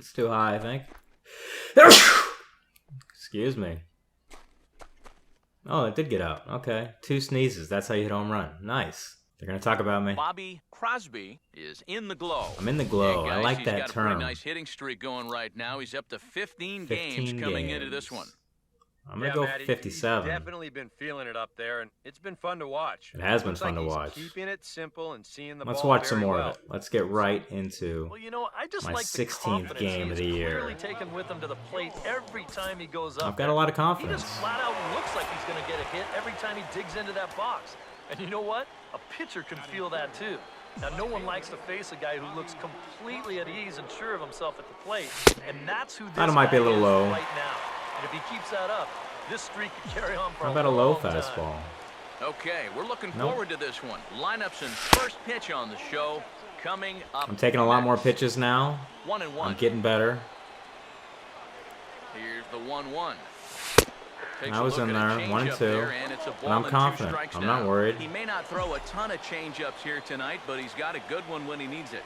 It's too high, I think. Excuse me. Oh, it did get out. Okay. 2 sneezes. That's how you hit home run. Nice. They're going to talk about me. Bobby Crosby is in the glow. I'm in the glow. Yeah, guys, I like that He's got term. a pretty nice hitting streak going right now. He's up to 15 games coming into this one. I'm going to go Matty, 57. He's definitely been feeling it up there, and it's been fun to watch. It has been Looks fun like to he's watch. Keeping it simple and seeing the Let's ball watch some very more well. of it. Let's get right into Well, you know, I just my like 16th game of the year. Clearly taken with him to the plate every time he goes up. I've got a lot of He confidence. just flat out looks like he's going to get a hit every time he digs into that box. And you know what? A pitcher can feel that too. Now, no one likes to face a guy who looks completely at ease and sure of himself at the plate. And that's who this That might be a guy little is low. right now. And if he keeps that up, this streak could carry on for How about a low long time. fastball? Okay, we're looking Nope. forward to this one. Lineups and first pitch on the show coming up. I'm taking a lot more pitches now. 1-1. I'm getting better. Here's the 1-1. I was in there, 1-2, and I'm confident. I'm not worried. He may not throw a ton of changeups here tonight, but he's got a good one when he needs it.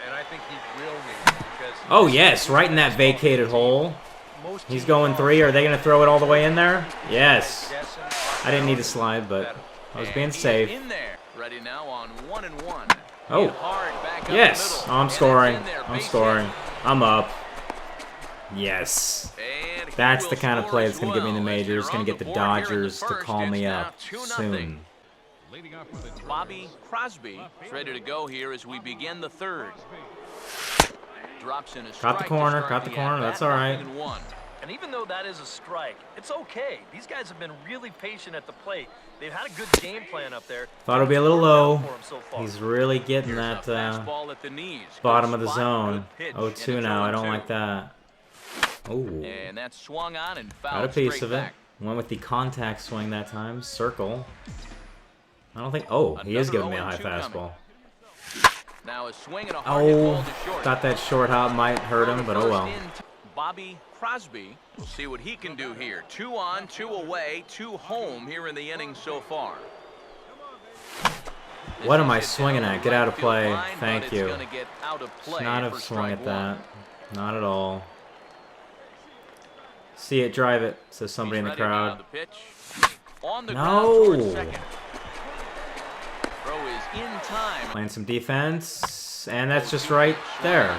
And I think he will need it because Oh, yes, right in that vacated hole. He's going 3. Are they going to throw it all the way in there? Yes. I didn't need to slide, but I was being And safe. he's in there, ready now on 1-1. Oh, Hit hard back up the yes. middle. Oh, I'm And it's scoring. in there, I'm base scoring. hit. I'm up. Yes. And he That's will the kind of score play as that's going to get me in the well as majors. they're Going on to get the board here in the Dodgers to first. call me It's up now 2-0. soon. Bobby Crosby is ready to go here as we begin the third. Drops in a Caught the strike to corner, start caught the the corner, at-bat, that's all right. 0-1. And even though that is a strike, it's okay. These guys have been really patient at the plate. They've had a good game plan up there. Thought it'd be a little low. For him so far. He's really getting Here's that a fastball at the knees. bottom Good of the spot, zone. good pitch, 0-2 and it's now. I don't 0-2. like that. Oh, And that's swung on and fouled got a piece straight of it. back. Went with the contact swing that time. Circle. I don't think. Oh, he is giving me a high Another 0-2 fastball. Now a swing and a hard hit ball Oh, to short. thought that short hop might hurt him, but oh well. Bobby Crosby, we'll see what he can do here. 2 on, 2 away, 2 home here in the inning so far. What am I swinging at? Get out of play. Thank you. Should Should not have swung at that. Not at all. See it, drive it, says somebody in the crowd. No. Throw is in time. Playing some defense, and that's just right there.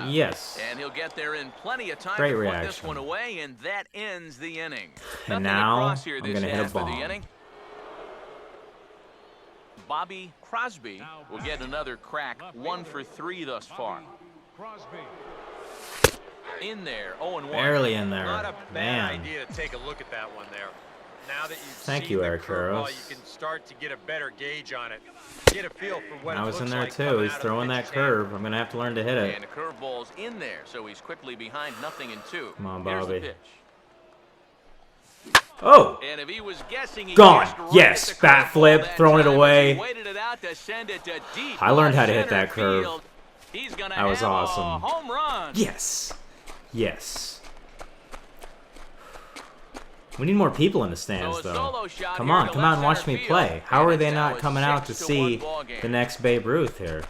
Yes. And he'll get there in plenty of time Great to put this reaction. one away, and that ends the inning. And Nothing now, across here I'm this gonna hit a half of the bomb. inning. Bobby Crosby will get another crack, 1 for 3 thus far. In there, 0-1. Barely in there. not a bad Man. idea to take a look at that one there. Now that you've Thank seen you, the Eric curveball, Harrows. you can start to get a better gauge on it. Get a feel for what I it was in looks there like too. coming He's out of throwing the that pitcher's hand. curve. I'm gonna have to learn to hit it. And the curveball's in there, so he's quickly behind 0-2. Come on, Here's the Bobby. pitch. Oh! And if he was guessing, he Gone. guessed right Yes, at the bat curveball flip, that throwing it time as away. he waited it out to send it to deep I learned how to left hit that center curve. field. He's gonna That was have awesome. a home run. Yes. Yes. We need more people in the stands, So a though. solo shot Come here on, to come out left and watch center me field. play. How And are it's they now not a coming out to 6-1 see ball game. the next Babe Ruth here?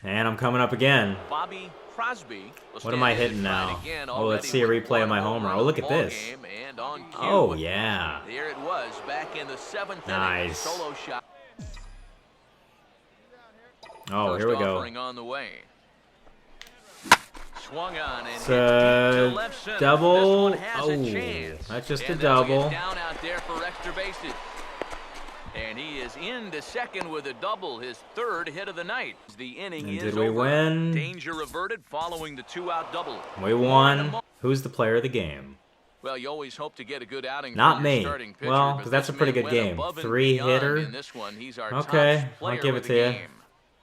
And I'm coming up again. Bobby Crosby will What am I stand hitting in now? front again, Oh, let's already see a with replay of my 1 homer. home Oh, run look at ball this. game and on cue. Oh, yeah. There it was back in the 7th inning. Nice. Solo shot. Oh, First here we go. offering on the way. Swung on and It's hit deep to left center. double. This one has Oh, a chance. that's just a And they'll get double. down out there for extra bases. And he is into second with a double, his 3rd hit of the night. The inning And is did we over. win? Danger averted following the 2-out double. We won. Who's the player of the game? Well, you always hope to get a good outing Not from your me. starting pitcher, Well, but 'cause that's this a pretty man good went game. above and 3-hitter. beyond in this one. He's our Okay, top I'll player give of it the to you. game.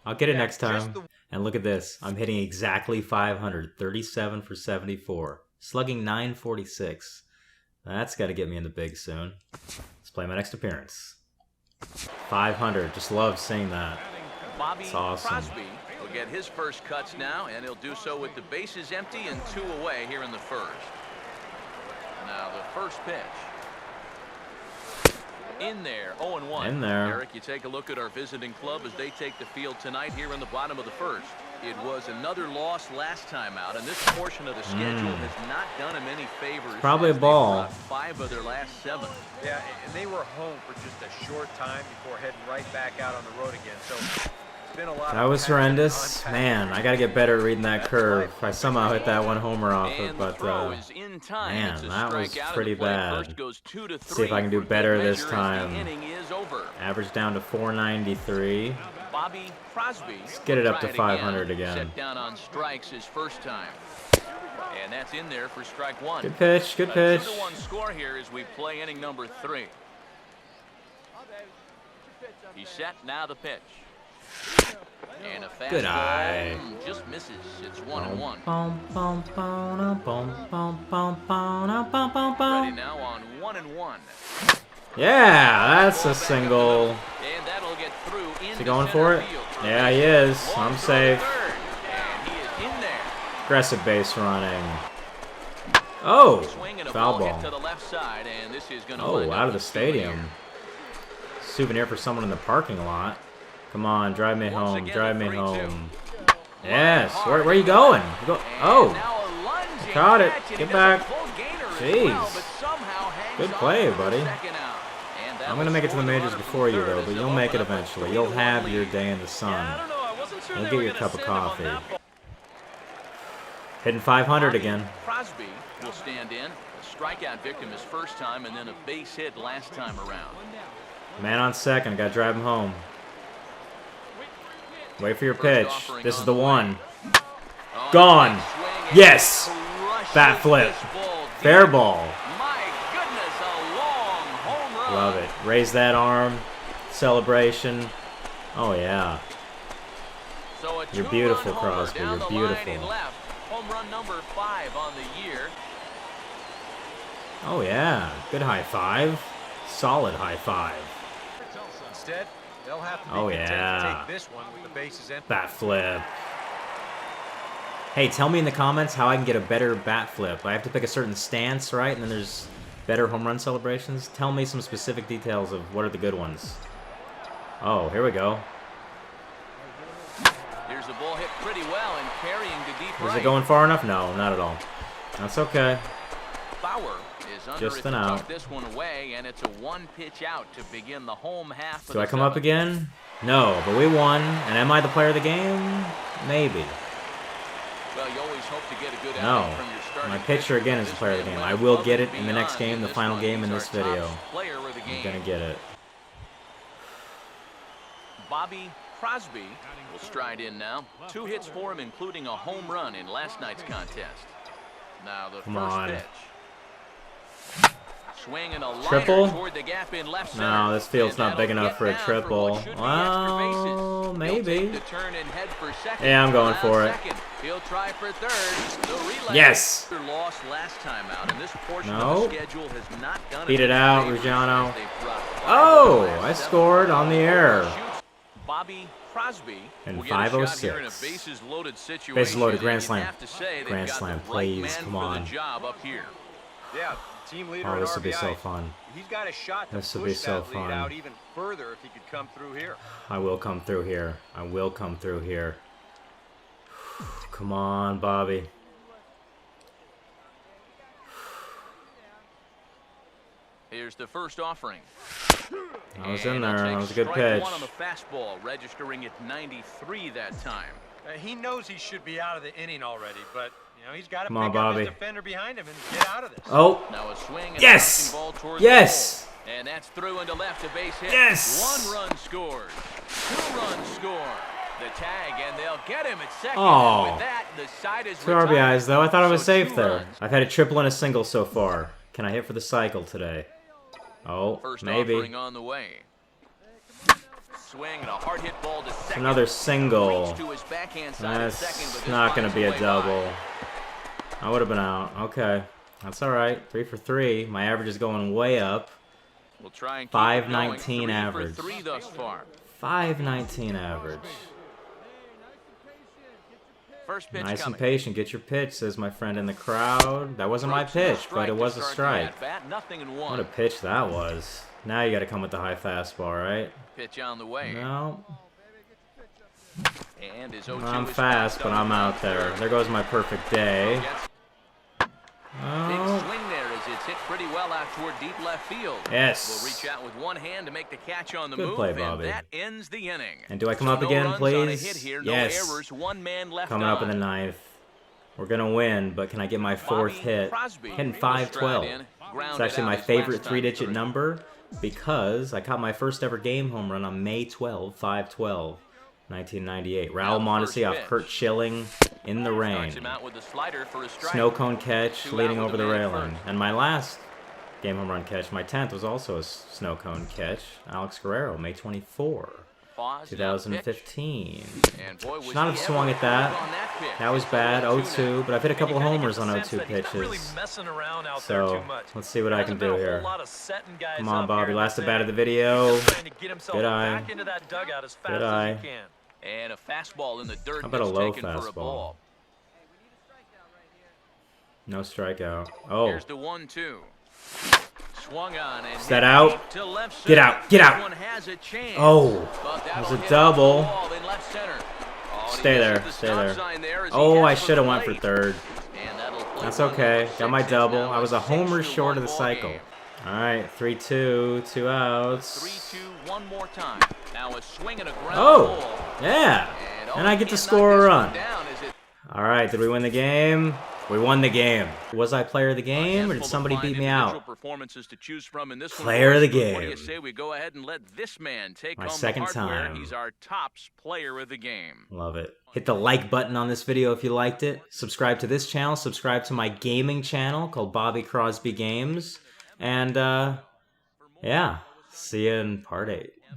I'll get it Yeah, next just time. the- And look at this. I'm hitting exactly 500. 37 for 74. Slugging 946. That's got to get me in the big soon. Let's play my next appearance. 500. Just love seeing that. Bobby It's awesome. Crosby will get his first cuts now, and he'll do so with the bases empty and 2 away here in the first. Now the first pitch. In there, 0-1. In there. Eric, you take a look at our visiting club as they take the field tonight here in the bottom of the first. It was another loss last time out, and this portion of the schedule has not done them any favors. Probably a ball. 5 of their last 7. Yeah, and they were home for just a short time before heading right back out on the road again. So it's been a lot. That was horrendous. Man, I gotta get better at reading that curve. I somehow hit that one homer off it, but man, that was pretty bad. See if I can do better this time. Average down to 493. Bobby Crosby. Let's get it up to 500 again. Set down on strikes his first time. And that's in there for strike 1. Good pitch, good pitch. 2-1 score here as we play inning number 3. He's set, now the pitch. And a fastball Good eye. just misses. It's 1-1. Ready now on 1-1. Yeah, that's a single. And that'll get through. Is he going for it? Yeah, he is. I'm safe. And he is in there. Aggressive base running. Oh, Swing and a foul ball hit ball. to the left side, and this is gonna Oh, wind out up of the with 2 here. stadium. Souvenir for someone in the parking lot. Come on, drive me Once home, again, drive me 3-2. home. Yes, where are you going? You go, And oh, now a lunging caught it. catch, and Get he back. does a full gainer as Jeez. well, but somehow hangs Good on play, for the buddy. second out. And that I'm gonna will make it to the score majors runner before from you third though, as but they'll you'll make it open up a eventually. You'll 3-1 have your lead. day in the sun. Yeah, I don't know. I wasn't sure You'll they get were your gonna cup of send him on coffee. that ball. Hitting 500 Bobby again. Crosby will stand in. A strikeout victim his first time, and then a base hit last time around. Man on second, gotta drive him home. Wait for your First pitch. offering This is on the the way. one. Oh, Gone. big swing, and Yes. crushes Bat flip. this ball deep. Fair ball. My goodness, a long home run. Love it. Raise that arm. Celebration. Oh yeah. So a You're two-run beautiful, homer Crosby. down You're the beautiful. line and left. Home run number 5 on the year. Oh yeah. Good high five. Solid high five. Instead, they'll have to be Oh, content to yeah. take this one with the bases empty. Bat flip. Hey, tell me in the comments how I can get a better bat flip. I have to pick a certain stance, right? And then there's better home run celebrations. Tell me some specific details of what are the good ones. Oh, here we go. Here's the ball hit pretty well and carrying to deep Is right. it going far enough? No, not at all. That's okay. Bauer is under Just it an to out. tuck this one away, and it's a 1-pitch out to begin the home half of Do I the come up 7th. again? No, but we won. And am I the player of the game? Maybe. Well, you always hope to get a good No. outing from your starting My pitcher again is the player of the game. I will get it in the next game, the final game in this video. I'm gonna get it. Bobby Crosby will stride in now. 2 hits for him, including a home run in last night's contest. Now the Come first on. pitch. Swing and a liner Triple? toward the gap in left center. No, this field's And not big that'll enough get for a down triple. what should be extra Well, bases. He'll maybe. take the turn and head for second. Yeah, I'm going Now for it. second. He'll try for third. The relay. Yes. Lost last time out, and this portion No. of the schedule has not done Beat it it out, favors Ruggiano. as they've dropped 5 Oh, of the last I 7. scored on the air. Bobby Crosby And will get a shot here in a 5:06. bases loaded situation. Bases loaded, grand and you'd slam. have to say they've Grand got slam, the right please, man come for on. the job up here. Yeah, team leader Oh, in this would be so RBIs. fun. He's got a shot to This would push be so that lead fun. out even further if he could come through here. I will come through here. I will come through here. Come on, Bobby. Here's the first offering. I was And in he'll there. take That was a good strike pitch. 1 on the fastball, registering at 93 that time. He knows he should be out of the inning already, but you know he's got to Come pick on, up Bobby. his defender behind him and get out of this. Oh, Now a swing and Yes! a bouncing ball towards Yes! the hole. And that's through into left, a base hit. Yes! 1 run scored. 2 runs score. The tag, and they'll get him at second. Oh. And with that, the side is 2 RBIs though. I thought I was So safe 2 there. runs. I've had a triple and a single so far. Can I hit for the cycle today? Oh, First maybe. offering on the way. Swing and a hard hit ball to second. Another single. Reach to his backhand side at second, but That's this not going finds to be a way double. wide. I would have been out. Okay. That's all right. 3 for 3. My average is going way up. We'll try and keep 519 it going. 3 average. for 3 thus far. 519 average. First pitch Nice and coming. patient. Get your pitch, says my friend in the crowd. That wasn't my pitch, but it was a strike. Nothing in one. What a pitch that was. Now you got to come with the high fastball, right? Pitch on the way. No. And his 0-2 I'm is fast, passed but on I'm out there. There goes my perfect day. Big Oh. swing there as it's hit pretty well out toward deep left field. Yes. Will reach out with one hand to make the catch on the Good move, play, and Bobby. that ends the inning. And do I come So up no again, runs on a please? hit here, Yes. No errors, one man left Coming up in the on. ninth. We're going to win, but can I get my fourth Bobby hit? Crosby Hitting will stride 512. in, It's grounded actually out my his favorite last time three-digit through. number because I caught my first ever game home run on May 12, 5/12, 1998. Raul Mondesi off pitch. Kurt Schilling in the Starts rain. him out with a slider for a strike. Snow cone catch, Two leading out over with the the man railing. first. And my last game home run catch, my 10th, was also a snow cone catch. Alex Guerrero, May 24, Pause, now 2015. pitch. And boy, was Should not have he swung ever at that. on that pitch. That was bad, 0-2, but I've hit a couple And you kinda homers get on the sense 0-2 that he's not really pitches. messing around out there So, too much. let's see what I can Hasn't been do a whole here. lot of setting guys Come on, up Bobby, here in last this at bat of the inning. video. He's just trying to get himself Good eye. back into that dugout as fast Good as eye. he can. And a fastball in the dirt. How about a that's low taken for a fastball? ball. No strikeout. Oh, Here's the 1-2. Swung on and Is that hit out? deep to left Get center. out, get out. This one has a chance. Oh, But that was that'll a hit double. off the wall in left center. Oh, and he Stay misses there, the stay stop there. sign there as he Oh, I heads for should have the went for plate. third. And that'll put That's run okay. number Got my 6 is double. now I was a 6-2 homer short of the ball cycle. game. All right, 3-2, 2 outs. 3-2, one more time. Now a swing and a ground Oh, ball. yeah. And I get to can't score knock a this run. one down as it- All right, did we win the game? We won the game. Was I player of the game, or did handful of somebody fine beat me individual out? performances to choose from in this one, Player of the boys, but What do you game. say we go ahead and let this man take My home second the hardware? time. He's our tops player of the game. Love it. Hit the like button on this video if you liked it. Subscribe to this channel. Subscribe to my gaming channel called Bobby Crosby Games. And, yeah, see you in part 8.